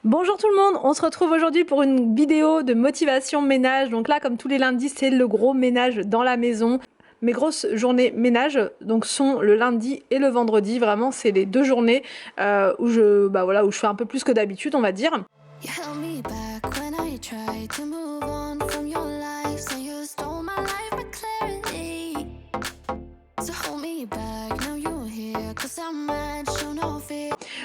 Bonjour tout le monde, on se retrouve aujourd'hui pour une vidéo de motivation ménage. Donc là, comme tous les lundis, c'est le gros ménage dans la maison. Mes grosses journées ménage donc sont le lundi et le vendredi. Vraiment, c'est les deux journées où où je fais un peu plus que d'habitude, on va dire.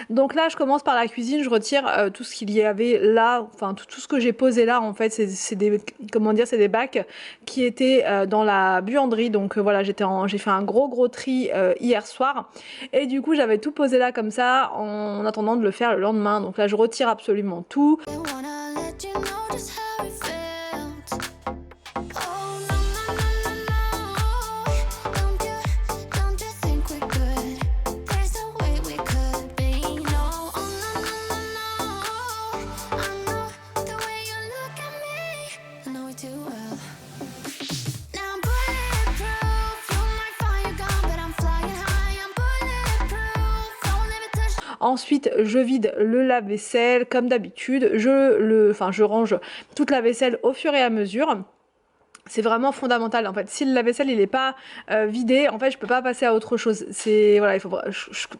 Donc là, je commence par la cuisine, je retire tout ce qu'il y avait là, enfin tout ce que j'ai posé là en fait, c'est des comment dire, c'est des bacs qui étaient dans la buanderie. Donc voilà, j'ai fait un gros tri hier soir et du coup, j'avais tout posé là comme ça en attendant de le faire le lendemain. Donc là, je retire absolument tout. Ensuite, je vide le lave-vaisselle comme d'habitude. Je range toute la vaisselle au fur et à mesure. C'est vraiment fondamental en fait. Si le lave-vaisselle il est pas vidé, en fait, je peux pas passer à autre chose. C'est voilà, il faut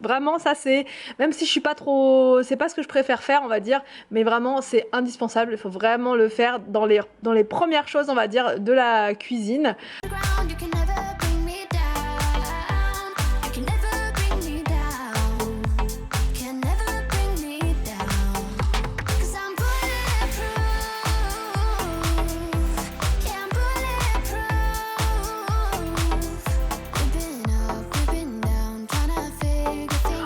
vraiment ça c'est même si je suis pas trop, c'est pas ce que je préfère faire, on va dire, mais vraiment c'est indispensable. Il faut vraiment le faire dans les premières choses, on va dire, de la cuisine.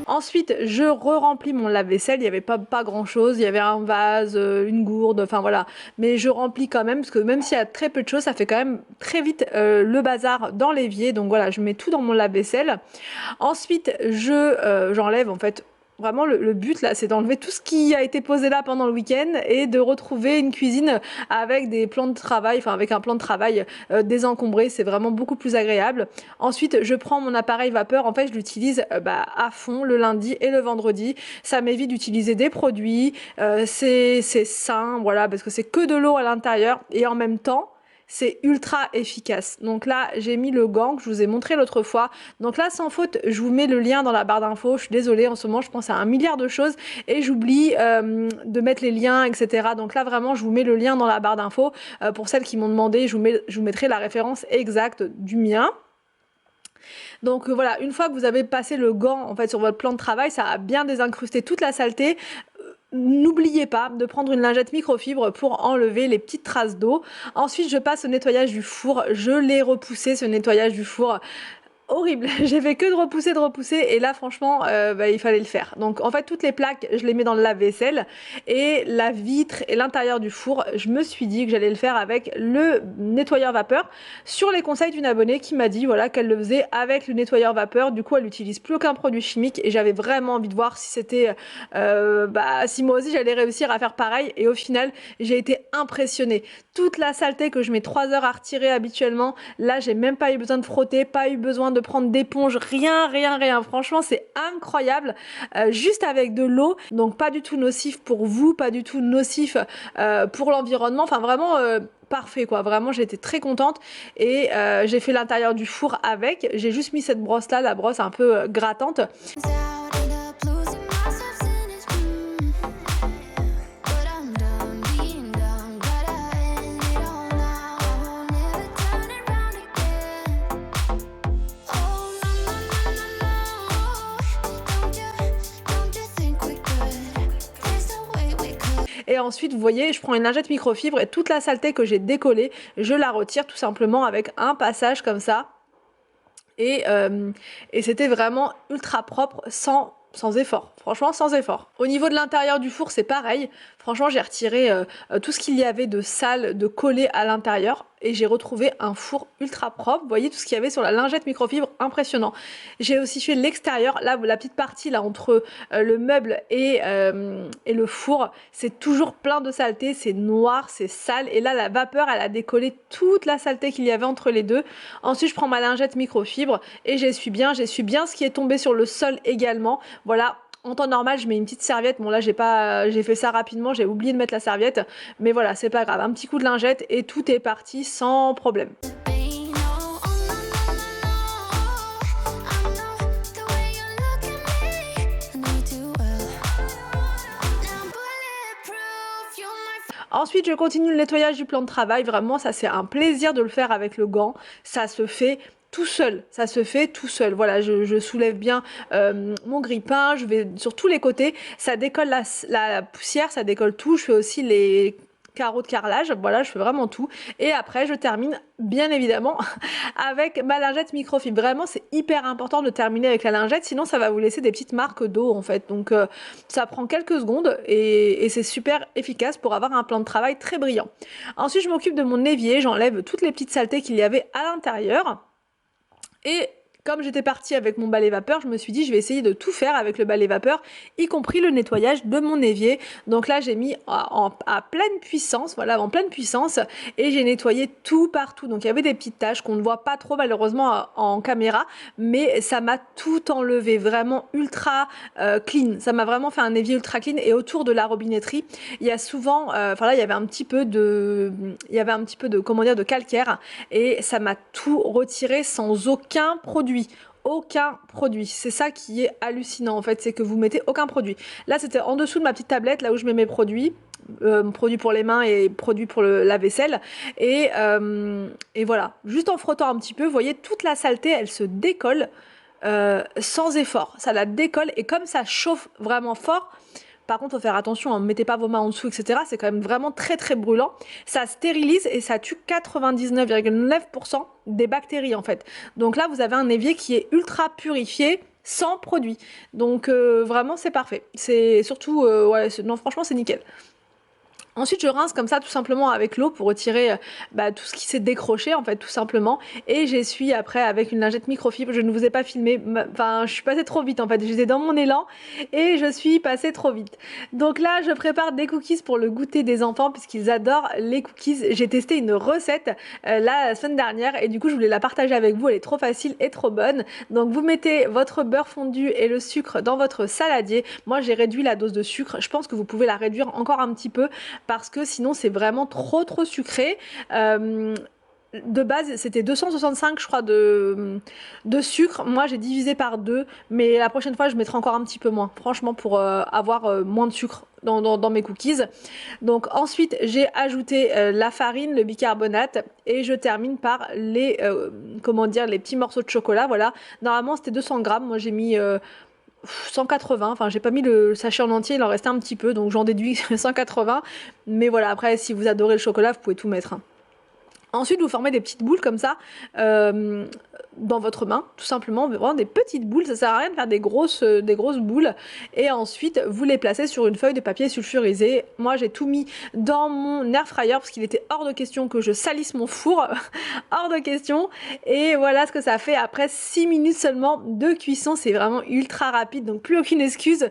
Ensuite, je re-remplis mon lave-vaisselle. Il n'y avait pas grand-chose. Il y avait un vase, une gourde, enfin voilà. Mais je remplis quand même, parce que même s'il y a très peu de choses, ça fait quand même très vite le bazar dans l'évier. Donc voilà, je mets tout dans mon lave-vaisselle. Ensuite, j'enlève en fait. Vraiment, le but là, c'est d'enlever tout ce qui a été posé là pendant le week-end et de retrouver une cuisine avec des plans de travail, enfin avec un plan de travail désencombré. C'est vraiment beaucoup plus agréable. Ensuite, je prends mon appareil vapeur. En fait, je l'utilise à fond le lundi et le vendredi. Ça m'évite d'utiliser des produits. C'est sain, voilà, parce que c'est que de l'eau à l'intérieur et en même temps, c'est ultra efficace. Donc là, j'ai mis le gant que je vous ai montré l'autre fois. Donc là, sans faute, je vous mets le lien dans la barre d'infos. Je suis désolée, en ce moment, je pense à un milliard de choses et j'oublie de mettre les liens, etc. Donc là, vraiment, je vous mets le lien dans la barre d'infos. Pour celles qui m'ont demandé, je vous mettrai la référence exacte du mien. Donc voilà, une fois que vous avez passé le gant en fait sur votre plan de travail, ça a bien désincrusté toute la saleté. N'oubliez pas de prendre une lingette microfibre pour enlever les petites traces d'eau. Ensuite, je passe au nettoyage du four. Je l'ai repoussé, ce nettoyage du four. Horrible, j'ai fait que de repousser et là franchement il fallait le faire. Donc en fait toutes les plaques je les mets dans le lave-vaisselle et la vitre et l'intérieur du four je me suis dit que j'allais le faire avec le nettoyeur vapeur sur les conseils d'une abonnée qui m'a dit voilà qu'elle le faisait avec le nettoyeur vapeur. Du coup elle n'utilise plus aucun produit chimique et j'avais vraiment envie de voir si c'était si moi aussi j'allais réussir à faire pareil et au final j'ai été impressionnée. Toute la saleté que je mets 3 heures à retirer habituellement, là j'ai même pas eu besoin de frotter, pas eu besoin de prendre d'éponge, rien. Franchement, c'est incroyable. Juste avec de l'eau, donc pas du tout nocif pour vous, pas du tout nocif pour l'environnement. Enfin, vraiment parfait quoi. Vraiment, j'étais très contente et j'ai fait l'intérieur du four avec. J'ai juste mis cette brosse là, la brosse un peu grattante. Et ensuite, vous voyez, je prends une lingette microfibre et toute la saleté que j'ai décollée, je la retire tout simplement avec un passage comme ça. Et c'était vraiment ultra propre sans effort, franchement sans effort. Au niveau de l'intérieur du four, c'est pareil. Franchement, j'ai retiré tout ce qu'il y avait de sale, de collé à l'intérieur et j'ai retrouvé un four ultra propre. Vous voyez tout ce qu'il y avait sur la lingette microfibre, impressionnant. J'ai aussi fait l'extérieur, là la petite partie là entre le meuble et le four, c'est toujours plein de saleté, c'est noir, c'est sale et là la vapeur elle a décollé toute la saleté qu'il y avait entre les deux. Ensuite je prends ma lingette microfibre et j'essuie bien ce qui est tombé sur le sol également. Voilà. En temps normal, je mets une petite serviette. Bon là, j'ai fait ça rapidement, j'ai oublié de mettre la serviette. Mais voilà, c'est pas grave. Un petit coup de lingette et tout est parti sans problème. Ensuite, je continue le nettoyage du plan de travail. Vraiment, ça c'est un plaisir de le faire avec le gant. Ça se fait tout seul, ça se fait tout seul. Voilà, je soulève bien mon grille-pain, je vais sur tous les côtés, ça décolle la poussière, ça décolle tout. Je fais aussi les carreaux de carrelage, voilà, je fais vraiment tout. Et après, je termine bien évidemment avec ma lingette microfibre. Vraiment, c'est hyper important de terminer avec la lingette, sinon ça va vous laisser des petites marques d'eau en fait. Donc ça prend quelques secondes et c'est super efficace pour avoir un plan de travail très brillant. Ensuite, je m'occupe de mon évier, j'enlève toutes les petites saletés qu'il y avait à l'intérieur. Et comme j'étais partie avec mon balai vapeur, je me suis dit je vais essayer de tout faire avec le balai vapeur, y compris le nettoyage de mon évier. Donc là j'ai mis à pleine puissance, voilà, en pleine puissance, et j'ai nettoyé tout partout. Donc il y avait des petites taches qu'on ne voit pas trop malheureusement en caméra, mais ça m'a tout enlevé, vraiment ultra clean. Ça m'a vraiment fait un évier ultra clean. Et autour de la robinetterie, il y a souvent, enfin là il y avait un petit peu de, comment dire, de calcaire, et ça m'a tout retiré sans aucun produit. Aucun produit, c'est ça qui est hallucinant en fait, c'est que vous mettez aucun produit. Là c'était en dessous de ma petite tablette, là où je mets mes produits, produits pour les mains et produits pour la vaisselle, et voilà, juste en frottant un petit peu, vous voyez toute la saleté elle se décolle sans effort, ça la décolle, et comme ça chauffe vraiment fort. Par contre, il faut faire attention, ne mettez pas vos mains en dessous, etc. C'est quand même vraiment très très brûlant. Ça stérilise et ça tue 99,9% des bactéries en fait. Donc là, vous avez un évier qui est ultra purifié, sans produit. Donc vraiment, c'est parfait. C'est surtout, ouais, non franchement, c'est nickel. Ensuite, je rince comme ça tout simplement avec l'eau pour retirer tout ce qui s'est décroché en fait tout simplement. Et j'essuie après avec une lingette microfibre. Je ne vous ai pas filmé, enfin je suis passée trop vite en fait. J'étais dans mon élan et je suis passée trop vite. Donc là, je prépare des cookies pour le goûter des enfants puisqu'ils adorent les cookies. J'ai testé une recette la semaine dernière et du coup je voulais la partager avec vous. Elle est trop facile et trop bonne. Donc vous mettez votre beurre fondu et le sucre dans votre saladier. Moi j'ai réduit la dose de sucre. Je pense que vous pouvez la réduire encore un petit peu, parce que sinon c'est vraiment trop sucré. De base c'était 265 je crois de sucre. Moi j'ai divisé par 2, mais la prochaine fois je mettrai encore un petit peu moins, franchement, pour avoir moins de sucre dans mes cookies. Donc ensuite j'ai ajouté la farine, le bicarbonate, et je termine par les comment dire, les petits morceaux de chocolat. Voilà, normalement c'était 200 grammes, moi j'ai mis 180, enfin j'ai pas mis le sachet en entier, il en restait un petit peu, donc j'en déduis 180, mais voilà, après si vous adorez le chocolat vous pouvez tout mettre, hein. Ensuite, vous formez des petites boules comme ça dans votre main, tout simplement, vraiment des petites boules. Ça sert à rien de faire des grosses boules. Et ensuite, vous les placez sur une feuille de papier sulfurisé. Moi, j'ai tout mis dans mon air fryer parce qu'il était hors de question que je salisse mon four. Hors de question. Et voilà ce que ça fait après 6 minutes seulement de cuisson. C'est vraiment ultra rapide, donc plus aucune excuse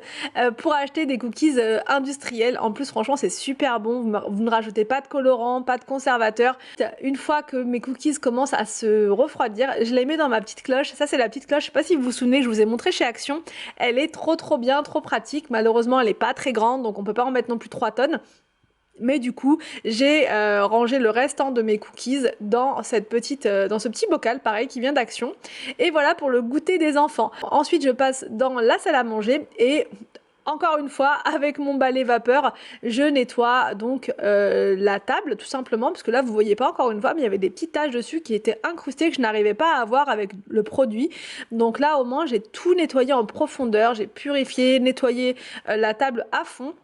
pour acheter des cookies industriels. En plus, franchement, c'est super bon. Vous ne rajoutez pas de colorant, pas de conservateur. Une fois que mes cookies commencent à se refroidir, je les mets dans ma petite cloche. Ça c'est la petite cloche, je sais pas si vous vous souvenez, je vous ai montré chez Action. Elle est trop bien, trop pratique. Malheureusement elle est pas très grande, donc on peut pas en mettre non plus 3 tonnes. Mais du coup, j'ai rangé le restant de mes cookies dans cette petite, dans ce petit bocal, pareil, qui vient d'Action. Et voilà pour le goûter des enfants. Ensuite, je passe dans la salle à manger et encore une fois, avec mon balai vapeur, je nettoie donc la table tout simplement, parce que là vous voyez pas encore une fois, mais il y avait des petites taches dessus qui étaient incrustées que je n'arrivais pas à avoir avec le produit. Donc là au moins j'ai tout nettoyé en profondeur, j'ai purifié, nettoyé la table à fond.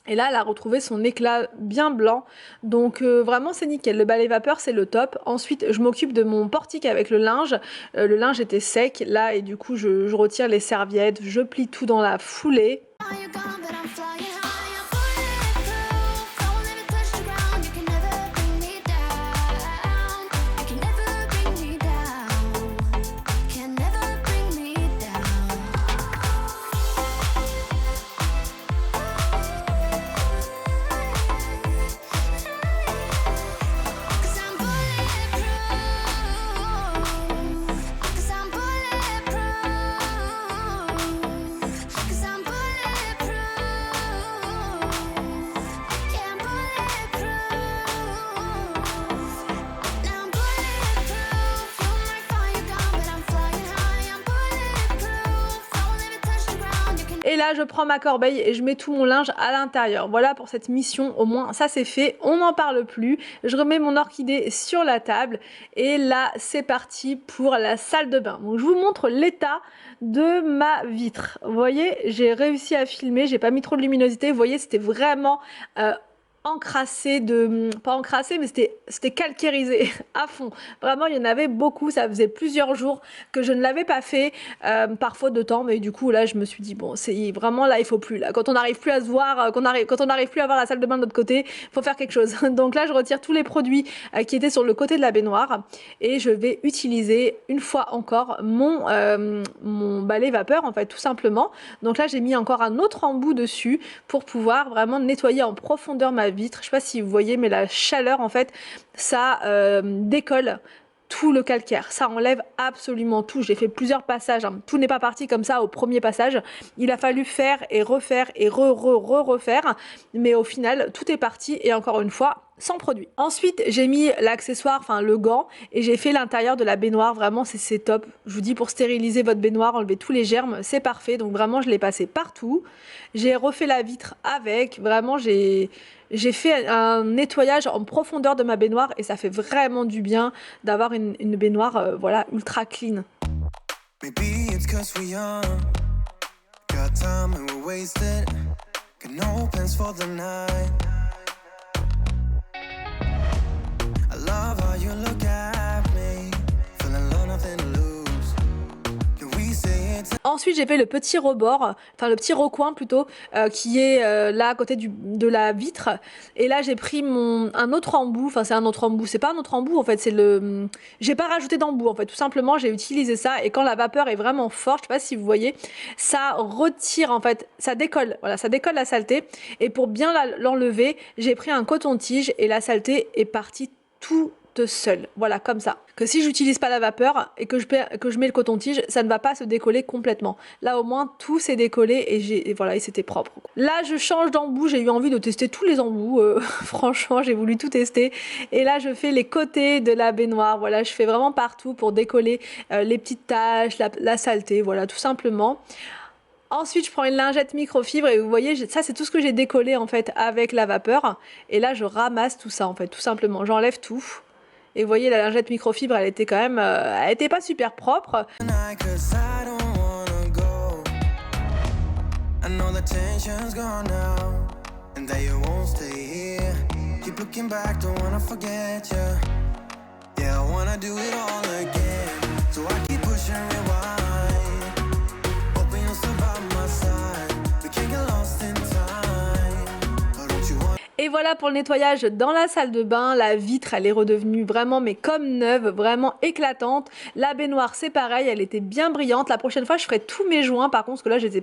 Et là, elle a retrouvé son éclat bien blanc. Donc vraiment, c'est nickel. Le balai vapeur, c'est le top. Ensuite, je m'occupe de mon portique avec le linge. Le linge était sec, là, et du coup, je retire les serviettes. Je plie tout dans la foulée. là, je prends ma corbeille et je mets tout mon linge à l'intérieur. Voilà pour cette mission, au moins ça c'est fait, on n'en parle plus. Je remets mon orchidée sur la table et là c'est parti pour la salle de bain. Donc je vous montre l'état de ma vitre. Vous voyez, j'ai réussi à filmer, j'ai pas mis trop de luminosité. Vous voyez, c'était vraiment encrassé pas encrassé, mais c'était calcairisé à fond. Vraiment, il y en avait beaucoup, ça faisait plusieurs jours que je ne l'avais pas fait, par faute de temps, mais du coup là je me suis dit bon, c'est vraiment là il faut plus, là quand on n'arrive plus à se voir, quand on n'arrive plus à voir la salle de bain de l'autre côté, faut faire quelque chose. Donc là je retire tous les produits qui étaient sur le côté de la baignoire et je vais utiliser une fois encore mon balai vapeur en fait, tout simplement. Donc là j'ai mis encore un autre embout dessus pour pouvoir vraiment nettoyer en profondeur ma vitre. Je sais pas si vous voyez, mais la chaleur en fait ça décolle tout le calcaire, ça enlève absolument tout. J'ai fait plusieurs passages, hein. Tout n'est pas parti comme ça au premier passage, il a fallu faire et refaire et refaire, mais au final tout est parti et encore une fois sans produit. Ensuite j'ai mis l'accessoire, enfin le gant, et j'ai fait l'intérieur de la baignoire. Vraiment c'est top, je vous dis, pour stériliser votre baignoire, enlever tous les germes, c'est parfait. Donc vraiment je l'ai passé partout, j'ai refait la vitre avec, vraiment j'ai fait un nettoyage en profondeur de ma baignoire et ça fait vraiment du bien d'avoir une baignoire voilà, ultra clean. Maybe it's 'cause we're young, got time and we're wasted, got no plans for the night. I love how you look at me, feeling low, nothing to lose. Can we say it's... Ensuite j'ai fait le petit rebord, enfin le petit recoin plutôt, qui est là à côté de la vitre, et là j'ai pris un autre embout, enfin c'est un autre embout, c'est pas un autre embout en fait, c'est le... J'ai pas rajouté d'embout en fait, tout simplement j'ai utilisé ça, et quand la vapeur est vraiment forte, je sais pas si vous voyez, ça retire en fait, ça décolle, voilà, ça décolle la saleté, et pour bien l'enlever, j'ai pris un coton-tige et la saleté est partie toute seule, voilà, comme ça. Que si j'utilise pas la vapeur et que je mets le coton-tige, ça ne va pas se décoller complètement. Là au moins tout s'est décollé et voilà, et c'était propre. Là je change d'embout, j'ai eu envie de tester tous les embouts, franchement j'ai voulu tout tester, et là je fais les côtés de la baignoire, voilà, je fais vraiment partout pour décoller les petites taches, la saleté, voilà, tout simplement. Ensuite, je prends une lingette microfibre et vous voyez, ça c'est tout ce que j'ai décollé en fait avec la vapeur. Et là, je ramasse tout ça en fait, tout simplement. J'enlève tout. Et vous voyez, la lingette microfibre, elle était quand même, elle était pas super propre. Et voilà pour le nettoyage dans la salle de bain. La vitre, elle est redevenue vraiment, mais comme neuve, vraiment éclatante. La baignoire, c'est pareil, elle était bien brillante. La prochaine fois, je ferai tous mes joints, par contre, parce que là, je les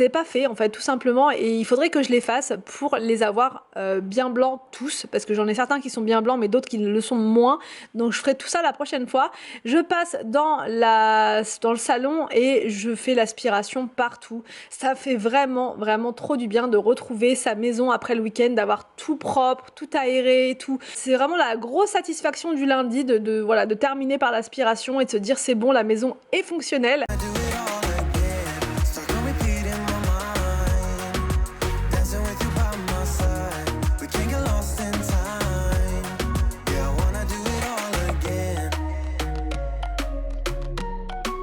ai pas fait, en fait, tout simplement. Et il faudrait que je les fasse pour les avoir bien blancs tous, parce que j'en ai certains qui sont bien blancs, mais d'autres qui le sont moins. Donc, je ferai tout ça la prochaine fois. Je passe dans le salon et je fais l'aspiration partout. Ça fait vraiment, vraiment trop du bien de retrouver sa maison après le week-end, d'avoir tout propre, tout aéré, tout. C'est vraiment la grosse satisfaction du lundi voilà, de terminer par l'aspiration et de se dire c'est bon, la maison est fonctionnelle.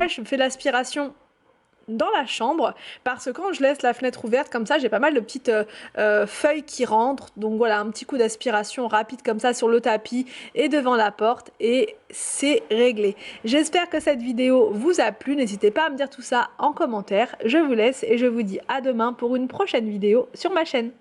Je fais l'aspiration dans la chambre, parce que quand je laisse la fenêtre ouverte comme ça, j'ai pas mal de petites feuilles qui rentrent. Donc voilà, un petit coup d'aspiration rapide comme ça sur le tapis et devant la porte, et c'est réglé. J'espère que cette vidéo vous a plu. N'hésitez pas à me dire tout ça en commentaire. Je vous laisse et je vous dis à demain pour une prochaine vidéo sur ma chaîne.